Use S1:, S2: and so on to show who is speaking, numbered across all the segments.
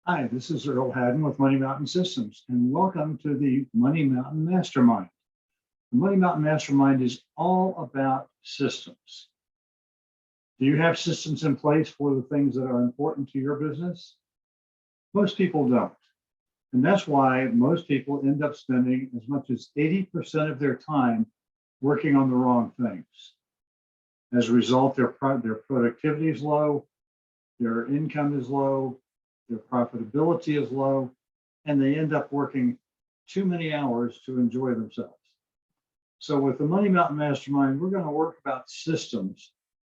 S1: Hi, this is Earl Haddon with Money Mountain Systems, and welcome to the Money Mountain Mastermind. The Money Mountain Mastermind is all about systems. Do you have systems in place for the things that are important to your business? Most people don't. And that's why most people end up spending as much as 80% of their time working on the wrong things. As a result, their productivity is low, their income is low, their profitability is low, and they end up working too many hours to enjoy themselves. So with the Money Mountain Mastermind, we're going to work about systems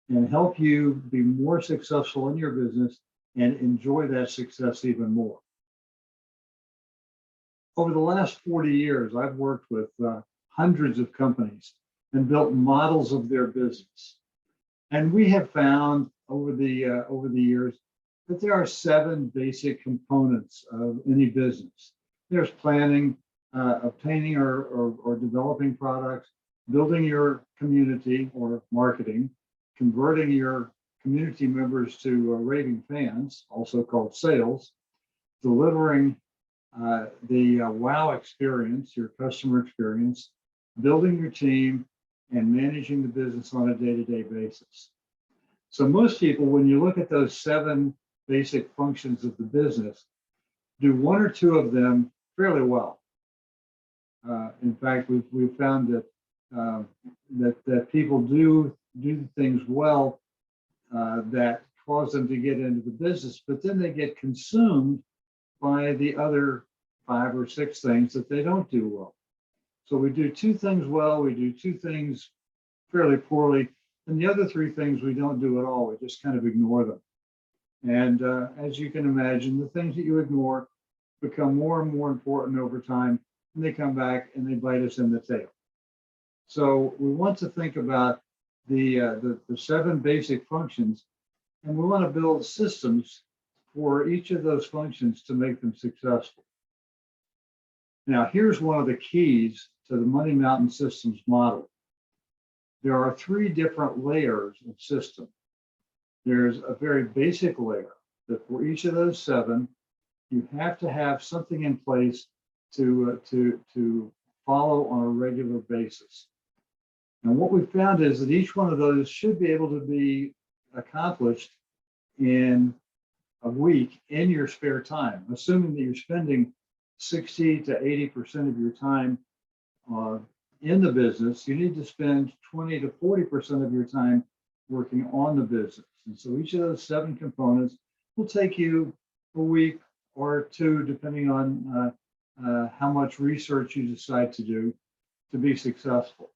S1: and help you be more successful in your business and enjoy that success even more. Over the last 40 years, I've worked with hundreds of companies and built models of their business. And we have found over the years that there are 7 basic components of any business. There's planning, obtaining or developing products, building your community or marketing, converting your community members to raving fans, also called sales, delivering the wow experience, your customer experience, building your team, and managing the business on a day-to-day basis. So most people, when you look at those 7 basic functions of the business, do 1 or 2 of them fairly well. In fact, we've found that people do things well that cause them to get into the business, but then they get consumed by the other 5 or 6 things that they don't do well. So we do 2 things well, we do 2 things fairly poorly, and the other 3 things we don't do at all. We just kind of ignore them. And as you can imagine, the things that you ignore become more and more important over time, and they come back and they bite us in the tail. So we want to think about the 7 basic functions, and we want to build systems for each of those functions to make them successful. Now, here's one of the keys to the Money Mountain Systems model. There are 3 different layers of system. There's a very basic layer that for each of those 7, you have to have something in place to follow on a regular basis. And what we found is that each one of those should be able to be accomplished in a week in your spare time, assuming that you're spending 60 to 80% of your time in the business. You need to spend 20 to 40% of your time working on the business. And so each of those 7 components will take you a week or 2, depending on how much research you decide to do to be successful.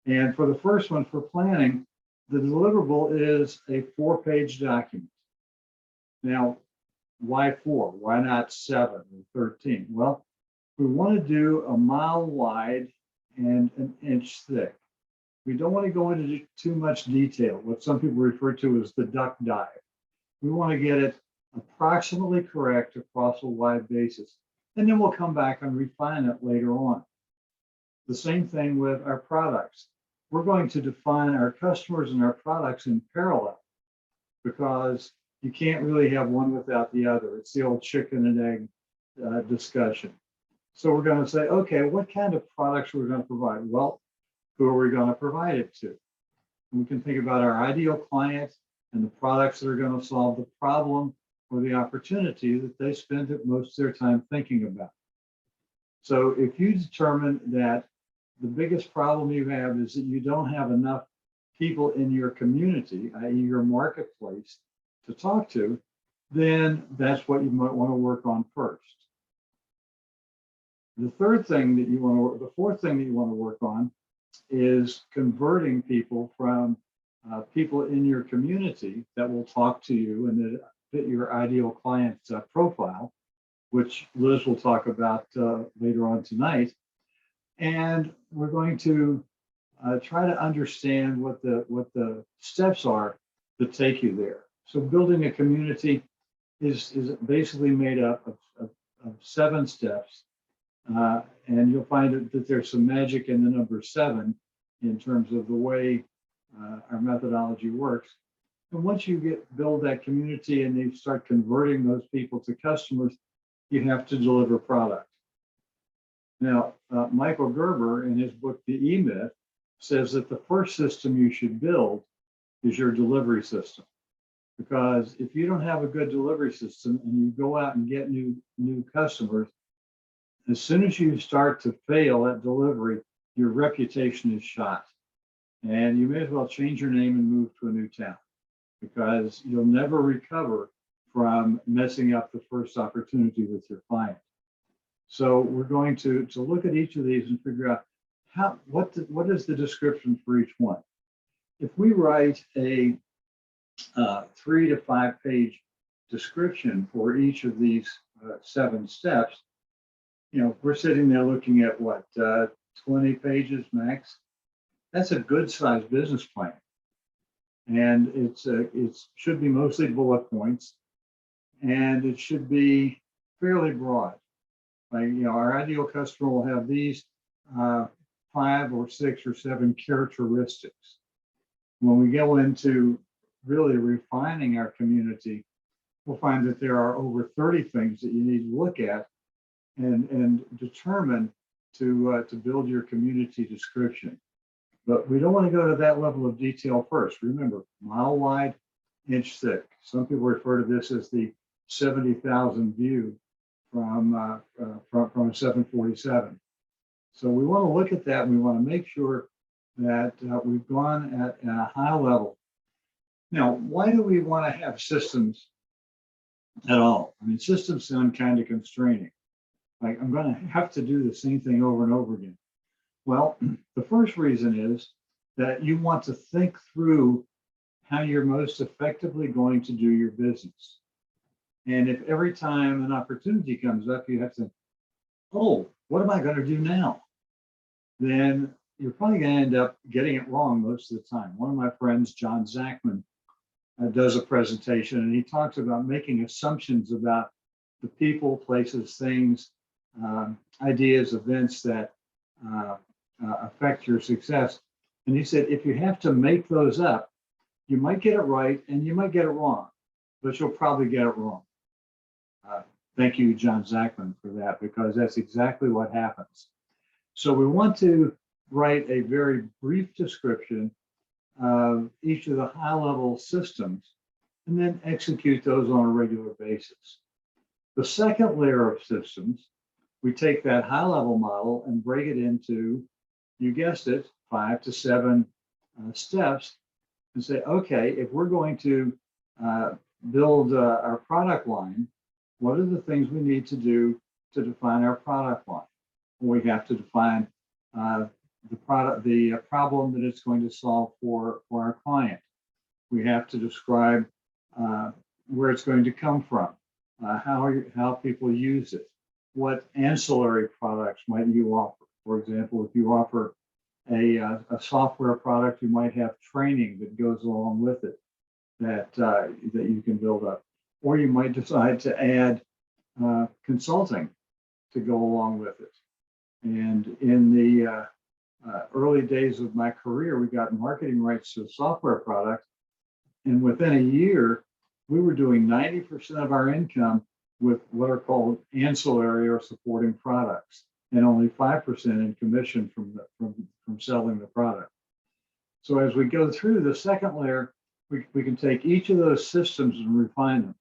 S1: And for the first one, for planning, the deliverable is a 4-page document. Now, why 4? Why not 7 or 13? Well, we want to do a mile wide and an inch thick. We don't want to go into too much detail, what some people refer to as the duck dive. We want to get it approximately correct across a wide basis, and then we'll come back and refine it later on. The same thing with our products. We're going to define our customers and our products in parallel, because you can't really have one without the other. It's the old chicken and egg discussion. So we're going to say, okay, what kind of products are we going to provide? Well, who are we going to provide it to? And we can think about our ideal client and the products that are going to solve the problem or the opportunity that they spend most of their time thinking about. So if you determine that the biggest problem you have is that you don't have enough people in your community, i.e. your marketplace, to talk to, then that's what you might want to work on first. The fourth thing that you want to work on is converting people from people in your community that will talk to you and that fit your ideal client profile, which Liz will talk about later on tonight. And we're going to try to understand what the steps are that take you there. So building a community is basically made up of 7 steps. And you'll find that there's some magic in the number 7 in terms of the way our methodology works. And once you build that community and you start converting those people to customers, you have to deliver product. Now, Michael Gerber, in his book, The E-Myth, says that the first system you should build is your delivery system. Because if you don't have a good delivery system and you go out and get new customers, as soon as you start to fail at delivery, your reputation is shot. And you may as well change your name and move to a new town, because you'll never recover from messing up the first opportunity with your client. So we're going to look at each of these and figure out what is the description for each one. If we write a 3 to 5 page description for each of these 7 steps, we're sitting there looking at what, 20 pages max. That's a good sized business plan, and it should be mostly bullet points, and it should be fairly broad. Like, our ideal customer will have these 5 or 6 or 7 characteristics. When we go into really refining our community, we'll find that there are over 30 things that you need to look at and determine to build your community description. But we don't want to go to that level of detail first. Remember, mile wide, inch thick. Some people refer to this as the 70,000 view from a 747. So we want to look at that, and we want to make sure that we've gone at a high level. Now, why do we want to have systems at all? I mean, systems sound kind of constraining. Like, I'm going to have to do the same thing over and over again. Well, the first reason is that you want to think through how you're most effectively going to do your business. And if every time an opportunity comes up, you have to, oh, what am I going to do now? Then you're probably going to end up getting it wrong most of the time. One of my friends, John Zachman, does a presentation, and he talks about making assumptions about the people, places, things, ideas, events that affect your success. And he said, if you have to make those up, you might get it right and you might get it wrong, but you'll probably get it wrong. Thank you, John Zachman, for that, because that's exactly what happens. So we want to write a very brief description of each of the high-level systems and then execute those on a regular basis. The second layer of systems, we take that high-level model and break it into, you guessed it, 5 to 7 steps, and say, okay, if we're going to build our product line, what are the things we need to do to define our product line? We have to define the problem that it's going to solve for our client. We have to describe where it's going to come from, how people use it, what ancillary products might you offer. For example, if you offer a software product, you might have training that goes along with it that you can build up. Or you might decide to add consulting to go along with it. And in the early days of my career, we got marketing rights to a software product. And within a year, we were doing 90% of our income with what are called ancillary or supporting products, and only 5% in commission from selling the product. So as we go through the second layer, we can take each of those systems and refine them.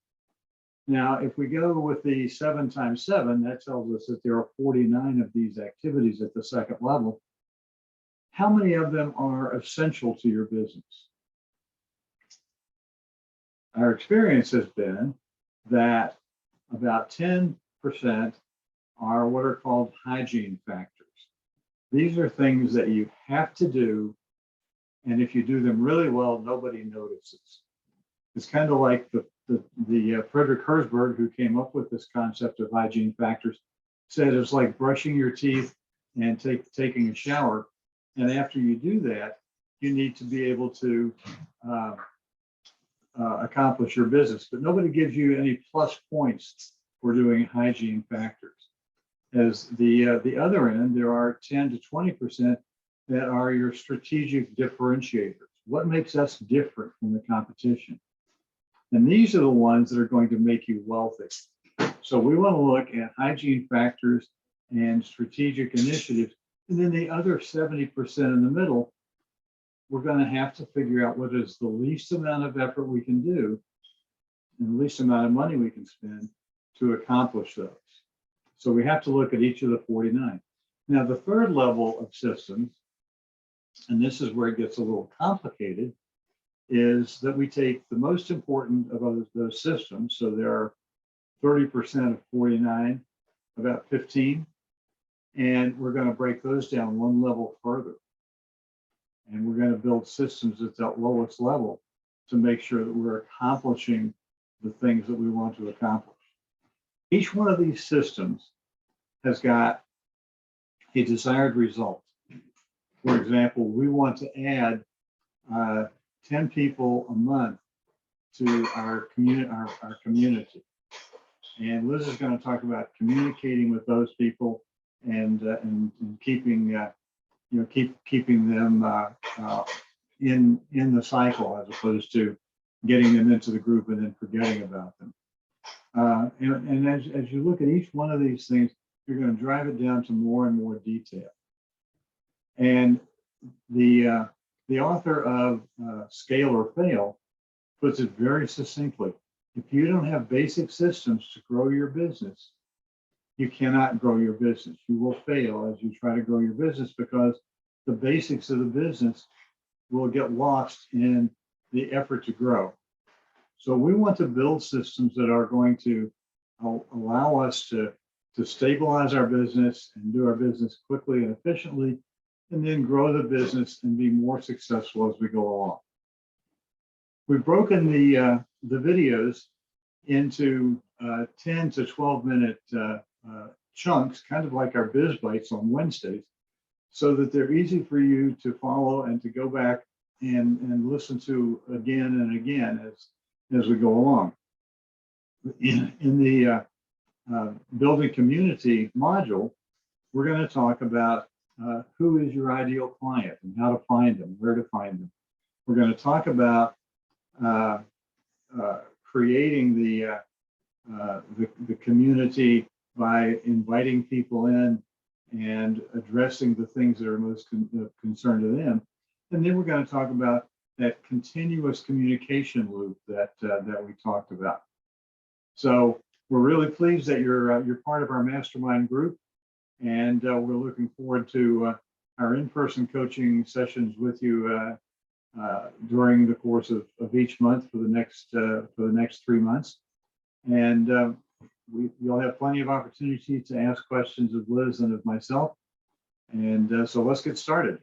S1: Now, if we go with the 7 times 7, that tells us that there are 49 of these activities at the second level. How many of them are essential to your business? Our experience has been that about 10% are what are called hygiene factors. These are things that you have to do, and if you do them really well, nobody notices. It's kind of like the Frederick Herzberg, who came up with this concept of hygiene factors, said it's like brushing your teeth and taking a shower. And after you do that, you need to be able to accomplish your business. But nobody gives you any plus points for doing hygiene factors. As the other end, there are 10 to 20% that are your strategic differentiators. What makes us different from the competition? And these are the ones that are going to make you wealthy. So we want to look at hygiene factors and strategic initiatives. And then the other 70% in the middle, we're going to have to figure out what is the least amount of effort we can do and the least amount of money we can spend to accomplish those. So we have to look at each of the 49. Now, the third level of systems, and this is where it gets a little complicated, is that we take the most important of those systems. So there are 30% of 49, about 15, and we're going to break those down one level further. And we're going to build systems at that lowest level to make sure that we're accomplishing the things that we want to accomplish. Each one of these systems has got a desired result. For example, we want to add 10 people a month to our community. And Liz is going to talk about communicating with those people and keeping keeping them in the cycle, as opposed to getting them into the group and then forgetting about them. And as you look at each one of these things, you're going to drive it down to more and more detail. And the author of Scale or Fail puts it very succinctly. If you don't have basic systems to grow your business, you cannot grow your business. You will fail as you try to grow your business because the basics of the business will get lost in the effort to grow. So we want to build systems that are going to allow us to stabilize our business and do our business quickly and efficiently, and then grow the business and be more successful as we go along. We've broken the videos into 10 to 12 minute chunks, kind of like our Biz Bites on Wednesdays, so that they're easy for you to follow and to go back and listen to again and again as we go along. In the Building Community module, we're going to talk about who is your ideal client and how to find them, where to find them. We're going to talk about creating the community by inviting people in and addressing the things that are most concerned to them. And then we're going to talk about that continuous communication loop that we talked about. So we're really pleased that you're part of our mastermind group, and we're looking forward to our in-person coaching sessions with you during the course of each month for the next 3 months. And you'll have plenty of opportunity to ask questions of Liz and of myself. And so let's get started.